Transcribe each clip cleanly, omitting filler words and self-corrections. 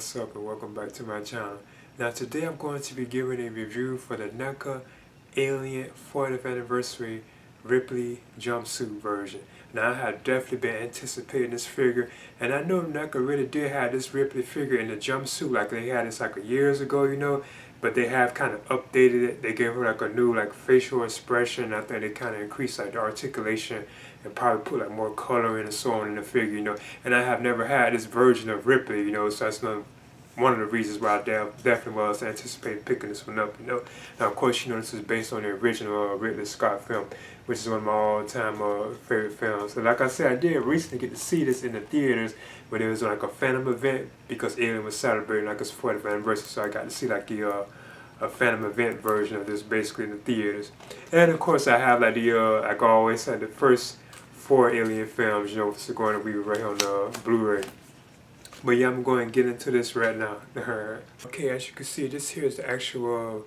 what's up and welcome back to my channel. Now today I'm going to be giving a review for the NECA Alien 40th Anniversary Ripley Jumpsuit version. Now I have definitely been anticipating this figure, and I know NECA really did have this Ripley figure in the jumpsuit, like they had this like years ago, but they have kind of updated it. They gave her like a new like facial expression. I think they kind of increased like the articulation and probably put like more color in and so on in the figure, and I have never had this version of Ripley, so that's one of the reasons why I definitely was anticipating picking this one up, Now, of course, this is based on the original Ridley Scott film, which is one of my all-time favorite films. So like I said, I did recently get to see this in the theaters when it was like a Phantom event because Alien was celebrating like its 40th anniversary, so I got to see like the a Phantom event version of this basically in the theaters. And of course, I have like the like I always said, the first 4 Alien films, Sigourney Weaver right here on the Blu-ray. But yeah, I'm going to get into this right now. Okay, as you can see, this here is the actual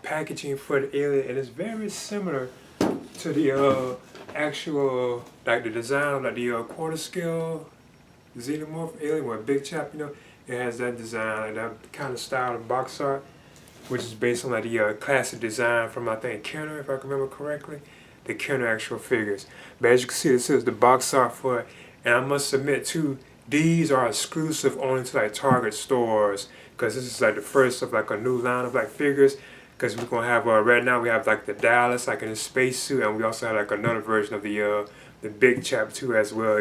packaging for the Alien, and it's very similar to the actual, like the design, like the quarter scale xenomorph Alien with a big chap, It has that design, like that kind of style of box art, which is based on like the classic design from, I think, Kenner, if I can remember correctly. The Kenner actual figures. But as you can see, this is the box art for it, and I must admit too, these are exclusive only to like Target stores, because this is like the first of like a new line of like figures. Because we're gonna have right now we have like the Dallas like in a spacesuit, and we also have like another version of the big chap too as well,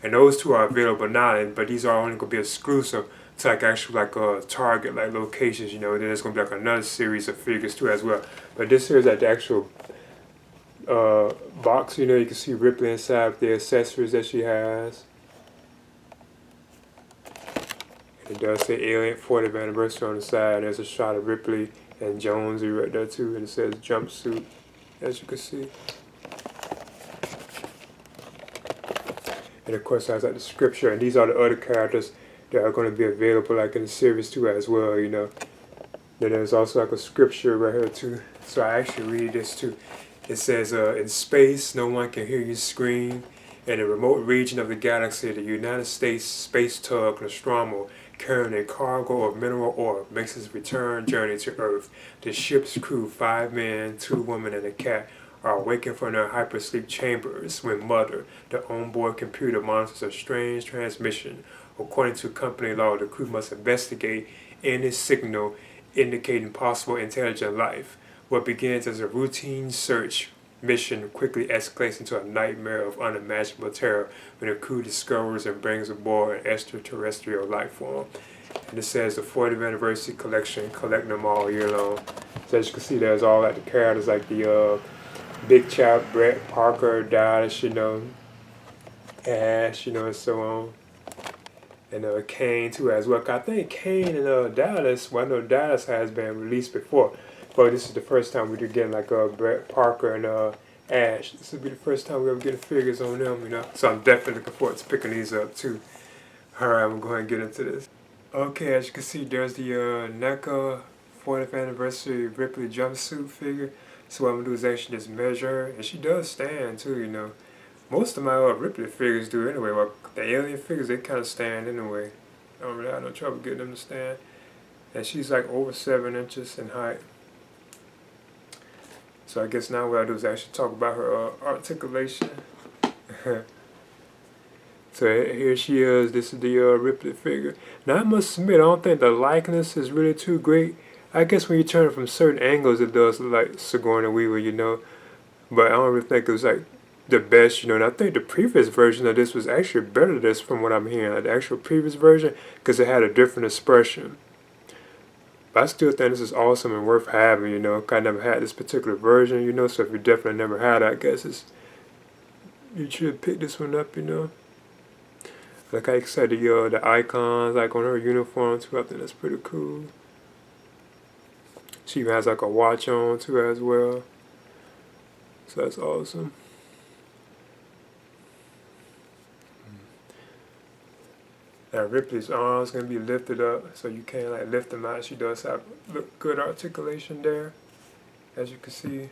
And those two are available now, but these are only gonna be exclusive to like actual like Target like locations, Then there's gonna be like another series of figures too as well. But this here is like the actual box, you can see Ripley inside with the accessories that she has. It does say Alien 40th Anniversary on the side. There's a shot of Ripley and Jonesy right there too, and it says Jumpsuit, as you can see. And of course it has like the scripture, and these are the other characters that are going to be available like in the series too as well, Then there's also like a scripture right here too, so I actually read this too. It says, in space, no one can hear you scream. In a remote region of the galaxy, the United States space tug Nostromo, carrying a cargo of mineral ore, makes its return journey to Earth. The ship's crew, 5 men, 2 women, and a cat, are awakened from their hypersleep chambers when Mother, the onboard computer, monitors a strange transmission. According to company law, the crew must investigate any signal indicating possible intelligent life. What begins as a routine search mission quickly escalates into a nightmare of unimaginable terror when the crew discovers and brings aboard an extraterrestrial life form. And it says the 40th anniversary collection, collect them all year long. So as you can see, there's all like the characters like the Big Chap, Brett, Parker, Dallas, Ash, and so on. And Kane too as well. I think Kane and Dallas, well I know Dallas has been released before. But this is the first time we're getting like Brett Parker and Ash. This will be the first time we ever get figures on them, So I'm definitely looking forward to picking these up too. Alright, I'm going to get into this. Okay, as you can see, there's the NECA 40th Anniversary Ripley Jumpsuit figure. So what I'm going to do is actually just measure her. And she does stand too, Most of my Ripley figures do anyway. Well, the Alien figures, they kind of stand anyway. I don't really have no trouble getting them to stand. And she's like over 7 inches in height. So I guess now what I do is actually talk about her articulation. So here she is. This is the Ripley figure. Now I must admit, I don't think the likeness is really too great. I guess when you turn it from certain angles, it does look like Sigourney Weaver, But I don't really think it was like the best, And I think the previous version of this was actually better than this from what I'm hearing. Like the actual previous version, because it had a different expression. But I still think this is awesome and worth having, I never had this particular version, so if you definitely never had it, I guess you should pick this one up, Like I said, the icons, like on her uniform too, I think that's pretty cool. She even has like a watch on too as well. So that's awesome. Now Ripley's arms gonna be lifted up, so you can't like lift them out. She does have good articulation there, as you can see.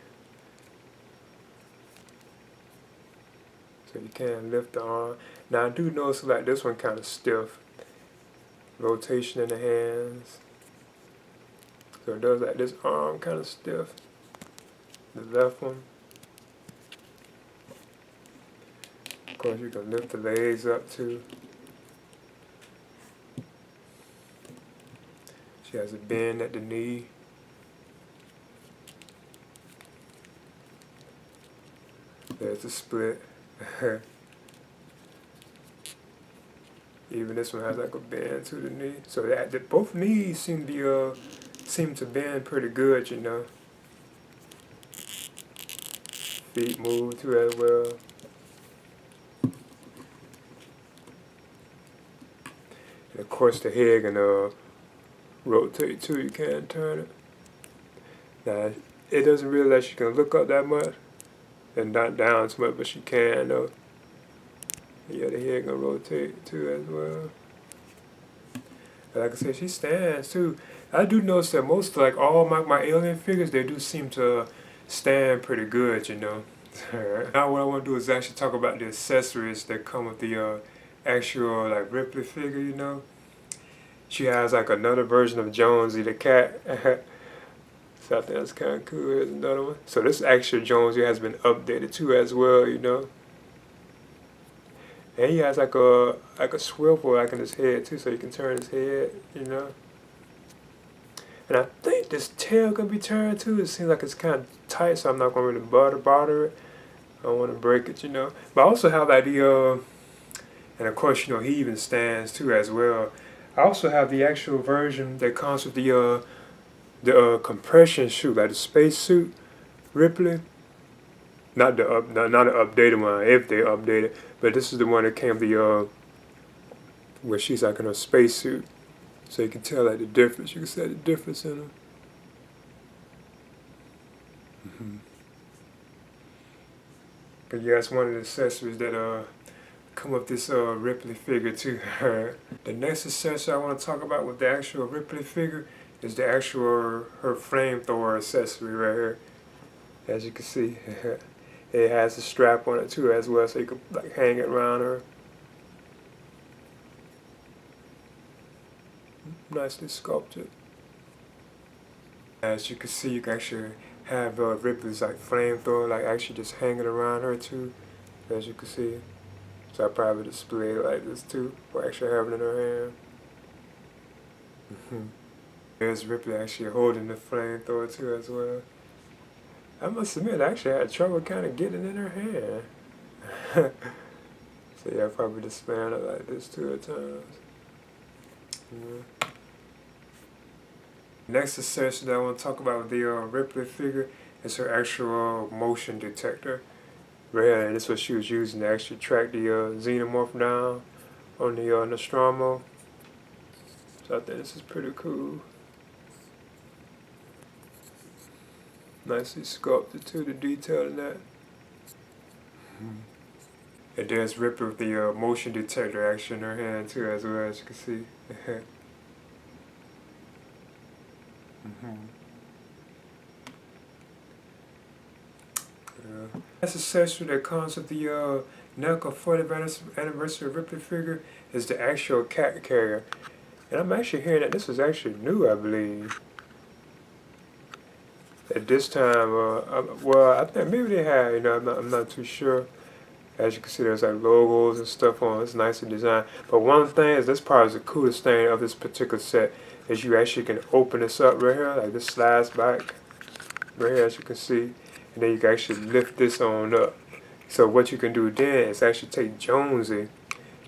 So you can lift the arm. Now I do notice like this one kind of stiff. rotation in the hands. So it does like this arm kind of stiff. The left one. Of course, you can lift the legs up too. She has a bend at the knee. There's the split. Even this one has like a bend to the knee. So that both knees seem to bend pretty good, you know. Feet move too as well. And of course the head can rotate too, you can't turn it. Now it doesn't really let you can look up that much and not down too much, but she can though. Yeah, the head can rotate too as well. But like I said, she stands too. I do notice that most, like all my alien figures, they do seem to stand pretty good, you know. Now what I want to do is actually talk about the accessories that come with the actual like Ripley figure, you know. She has like another version of Jonesy the cat. So I think that's kind of cool. Here's another one. So this actual Jonesy has been updated too as well, you know. And he has like a swivel like in his head too, so you can turn his head, you know. And I think this tail can be turned too. It seems like it's kind of tight, so I'm not going to really bother it. I don't want to break it, you know. But I also have like and of course, you know, he even stands too as well. I also have the actual version that comes with the compression suit, like the space suit, Ripley. Not the updated one, if they update it, but this is the one that came where she's like in her spacesuit, so you can tell like the difference. You can see the difference in them. But yeah, it's one of the accessories that come with this Ripley figure too. The next accessory I want to talk about with the actual Ripley figure is the actual her flamethrower accessory right here. As you can see. It has a strap on it too as well, so you can like hang it around her. Nicely sculpted. As you can see, you can actually have Ripley's like flamethrower, like actually just hanging around her too, as you can see. So I probably display it like this too, or actually have it in her hand. There's Ripley actually holding the flamethrower too as well. I must admit, I actually had trouble kind of getting in her hand. So yeah, I probably displaying it like this too at times. Next accessory that I want to talk about with the Ripley figure is her actual motion detector. Right here, and this is what she was using to actually track the xenomorph down on the Nostromo. So I think this is pretty cool. Nicely sculpted too, the detail in that. And there's Ripley with the motion detector actually in her hand too, as well, as you can see. That's accessory that comes with the NECA 40th anniversary Ripley figure is the actual cat carrier. And I'm actually hearing that this was actually new, I believe. At this time, well, I think maybe they had, you know, I'm not too sure. As you can see, there's like logos and stuff on it. It's nicely designed. But one thing is, this part is the coolest thing of this particular set, is you actually can open this up right here, like this slides back right here, as you can see. And then you can actually lift this on up. So what you can do then is actually take Jonesy,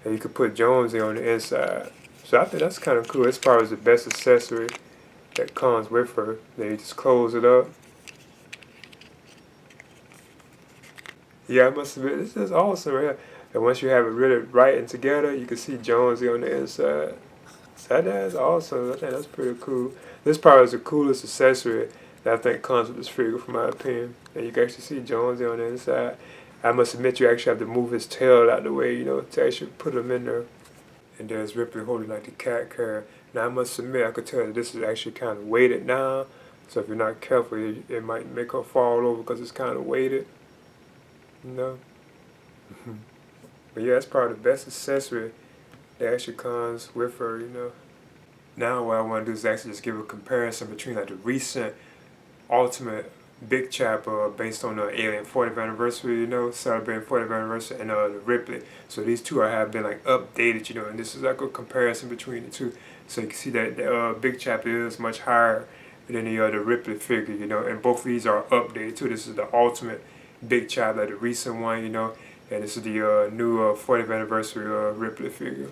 and you can put Jonesy on the inside. So I think that's kind of cool. This part is the best accessory that comes with her. Then you just close it up. Yeah, I must admit, this is awesome right here. And once you have it really right and together, you can see Jonesy on the inside. So that's awesome. I think that's pretty cool. This part is the coolest accessory that I think comes with this figure, from my opinion. And you can actually see Jonesy on the inside. I must admit, you actually have to move his tail out the way, you know, to actually put him in there. And there's Ripley holding like the cat carrier. Now I must admit, I could tell that this is actually kind of weighted down. So if you're not careful, it might make her fall over because it's kind of weighted. You know? But yeah, that's probably the best accessory that actually comes with her, you know. Now what I want to do is actually just give a comparison between like the recent Ultimate Big Chap based on the Alien 40th anniversary, you know, celebrating 40th anniversary, and the Ripley. So these two have been like updated, you know, and this is like a comparison between the two. So you can see that the Big Chap is much higher than the Ripley figure, you know, and both of these are updated too. This is the Ultimate Big Chap, like the recent one, you know, and this is the new 40th anniversary Ripley figure,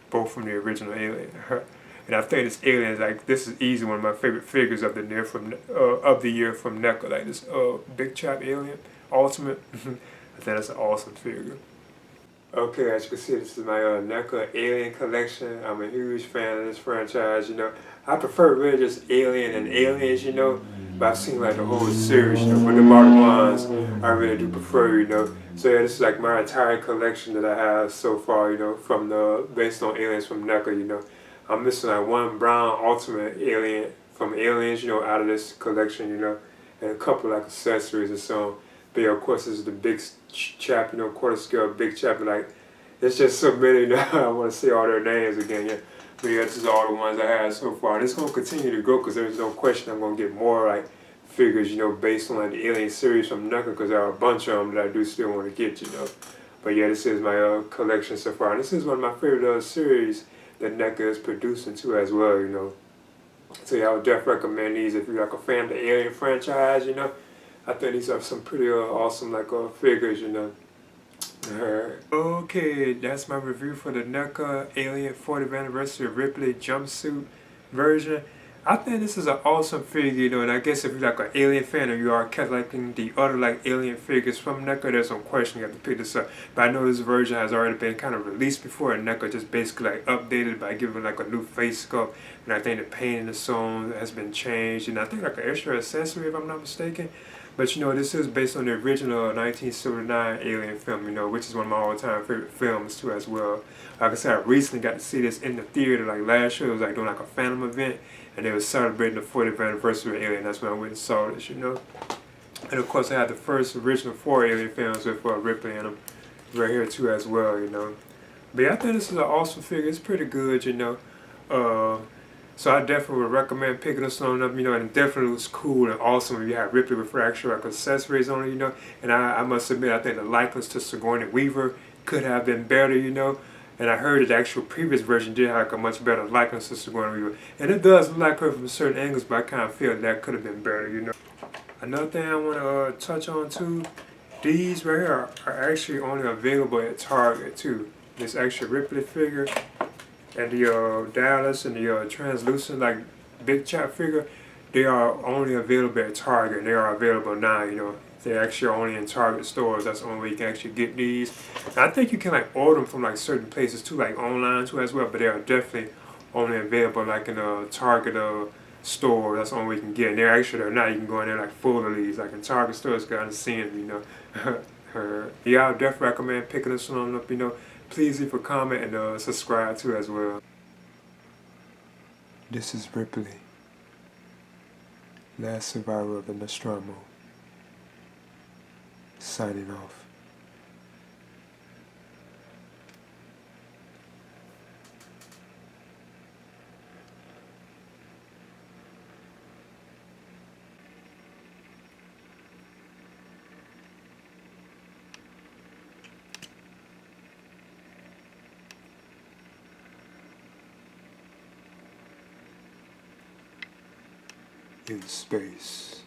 both from the original Alien. And I think this Alien is like, this is easily one of my favorite figures of the year from NECA. Like this Big Chap Alien Ultimate. I think that's an awesome figure. Okay, as you can see, this is my NECA Alien collection. I'm a huge fan of this franchise, you know. I prefer really just Alien and Aliens, you know. But I've seen like the whole series, you know. But the bottom ones, I really do prefer, you know. So yeah, this is like my entire collection that I have so far, you know, from based on Aliens from NECA, you know. I'm missing like one brown Ultimate Alien from Aliens, you know, out of this collection, you know. And a couple like accessories or so. But yeah, of course, this is the Big Chap, you know, quarter scale Big Chap. Like, it's just so many now. I want to say all their names again, yeah. But yeah, this is all the ones I have so far. And it's going to continue to grow because there's no question I'm going to get more, like, figures, you know, based on, like, the Alien series from NECA because there are a bunch of them that I do still want to get, you know. But yeah, this is my collection so far. And this is one of my favorite series that NECA is producing, too, as well, you know. So yeah, I would definitely recommend these if you're, like, a fan of the Alien franchise, you know. I think these are some pretty awesome like figures, you know. Okay, that's my review for the NECA Alien 40th Anniversary Ripley Jumpsuit version. I think this is an awesome figure, you know, and I guess if you're like an Alien fan or you are collecting the other like Alien figures from NECA, there's no question you have to pick this up. But I know this version has already been kind of released before, and NECA just basically like updated by giving like a new face sculpt, and I think the paint in the song has been changed, and I think like an extra accessory if I'm not mistaken. But you know, this is based on the original 1979 Alien film, you know, which is one of my all-time favorite films too as well. Like I said, I recently got to see this in the theater like last year. It was like doing like a Phantom event, and they were celebrating the 40th anniversary of Alien. That's when I went and saw this, you know. And of course, I had the first original 4 Alien films with Ripley in them right here too as well, you know. But yeah, I think this is an awesome figure. It's pretty good, you know. So I definitely would recommend picking this one up, you know, and it definitely looks cool and awesome if you have Ripley with actual like accessories on it, you know. And I must admit, I think the likeness to Sigourney Weaver could have been better, you know. And I heard that the actual previous version did have like a much better likeness to Sigourney Weaver. And it does look like her from certain angles, but I kind of feel that could have been better, you know. Another thing I want to touch on too, these right here are actually only available at Target too. This actual Ripley figure and the Dallas and the translucent like Big Chap figure, they are only available at Target. They are available now, you know. They're actually only in Target stores. That's the only way you can actually get these. And I think you can like order them from like certain places too, like online too as well. But they are definitely only available like in a Target store. That's the only way you can get. And they're actually now you can go in there like full of these, like in Target stores. Gotta see them, you know. Yeah, I would definitely recommend picking this one up, you know. Please leave a comment and subscribe too as well. This is Ripley, last survivor of the Nostromo, signing off. In space,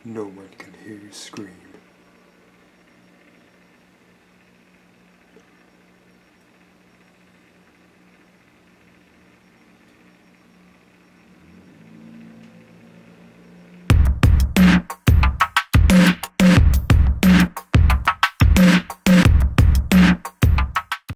no one can hear you scream.